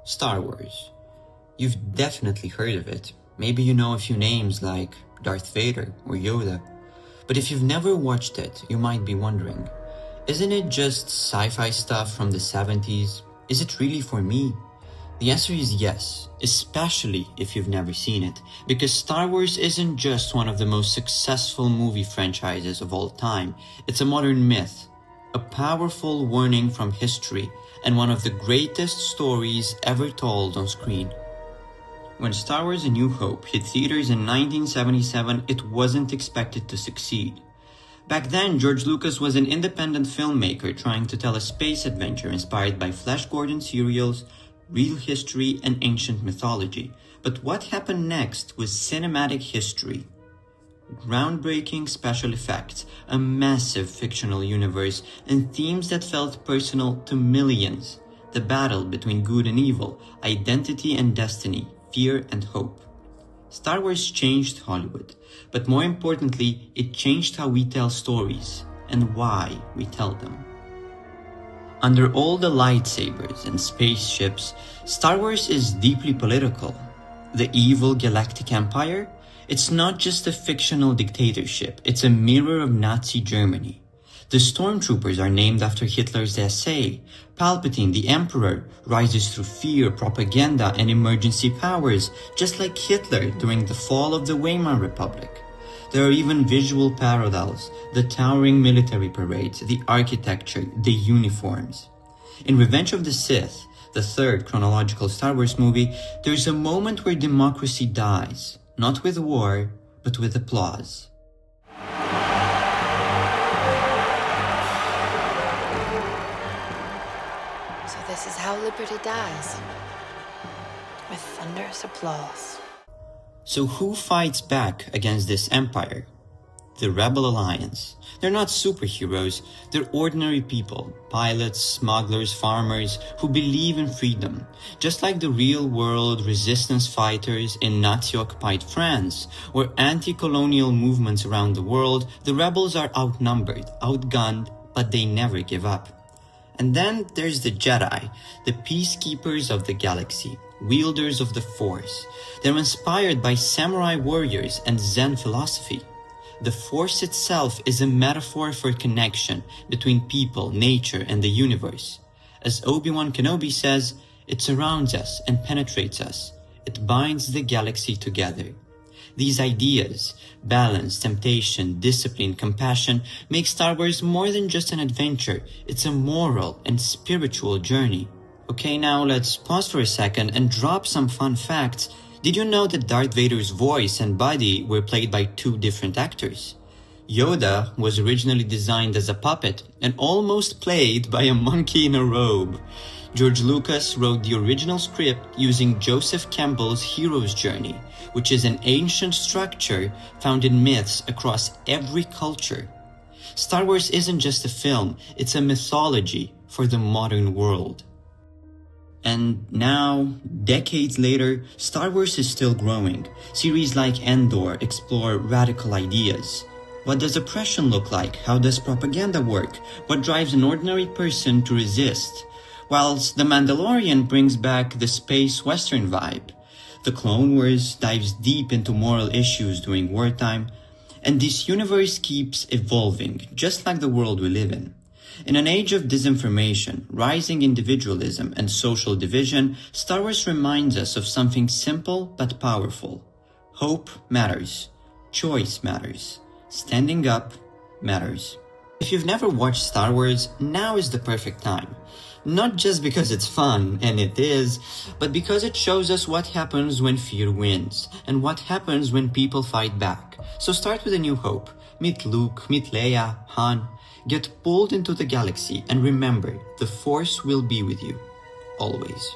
Star Wars. You've definitely heard of it. Maybe you know a few names like Darth Vader or Yoda. But if you've never watched it, you might be wondering, isn't it just sci-fi stuff from the 70s? Is it really for me? The answer is yes, especially if you've never seen it, because Star Wars isn't just one of the most successful movie franchises of all time. It's a modern myth, a powerful warning from history, and one of the greatest stories ever told on screen. When Star Wars A New Hope hit theaters in 1977, it wasn't expected to succeed. Back then, George Lucas was an independent filmmaker trying to tell a space adventure inspired by Flash Gordon serials, real history, and ancient mythology. But what happened next was cinematic history. Groundbreaking special effects, a massive fictional universe, and themes that felt personal to millions. The battle between good and evil, identity and destiny, fear and hope. Star Wars changed Hollywood, but more importantly, it changed how we tell stories and why we tell them. Under all the lightsabers and spaceships, Star Wars is deeply political. The evil galactic empire? It's not just a fictional dictatorship, it's a mirror of Nazi Germany. The stormtroopers are named after Hitler's SA. Palpatine, the emperor, rises through fear, propaganda, and emergency powers, just like Hitler during the fall of the Weimar Republic. There are even visual parallels, the towering military parades, the architecture, the uniforms. In Revenge of the Sith, the third chronological Star Wars movie, there's a moment where democracy dies. Not with war, but with applause. So this is how liberty dies. With thunderous applause. So who fights back against this empire? The Rebel Alliance. They're not superheroes, they're ordinary people, pilots, smugglers, farmers, who believe in freedom. Just like the real-world resistance fighters in Nazi-occupied France, or anti-colonial movements around the world, the rebels are outnumbered, outgunned, but they never give up. And then there's the Jedi, the peacekeepers of the galaxy, wielders of the Force. They're inspired by samurai warriors and Zen philosophy. The Force itself is a metaphor for connection between people, nature, and the universe. As Obi-Wan Kenobi says, it surrounds us and penetrates us. It binds the galaxy together. These ideas, balance, temptation, discipline, compassion, make Star Wars more than just an adventure. It's a moral and spiritual journey. Okay, now let's pause for a second and drop some fun facts. Did you know that Darth Vader's voice and body were played by two different actors? Yoda was originally designed as a puppet and almost played by a monkey in a robe. George Lucas wrote the original script using Joseph Campbell's hero's journey, which is an ancient structure found in myths across every culture. Star Wars isn't just a film, it's a mythology for the modern world. And now, decades later, Star Wars is still growing. Series like Endor explore radical ideas. What does oppression look like? How does propaganda work? What drives an ordinary person to resist? Whilst The Mandalorian brings back the space western vibe. The Clone Wars dives deep into moral issues during wartime. And this universe keeps evolving, just like the world we live in. In an age of disinformation, rising individualism, and social division, Star Wars reminds us of something simple but powerful. Hope matters. Choice matters. Standing up matters. If you've never watched Star Wars, now is the perfect time. Not just because it's fun, and it is, but because it shows us what happens when fear wins, and what happens when people fight back. So start with A New Hope. Meet Luke, meet Leia, Han. Get pulled into the galaxy and remember, the Force will be with you. Always.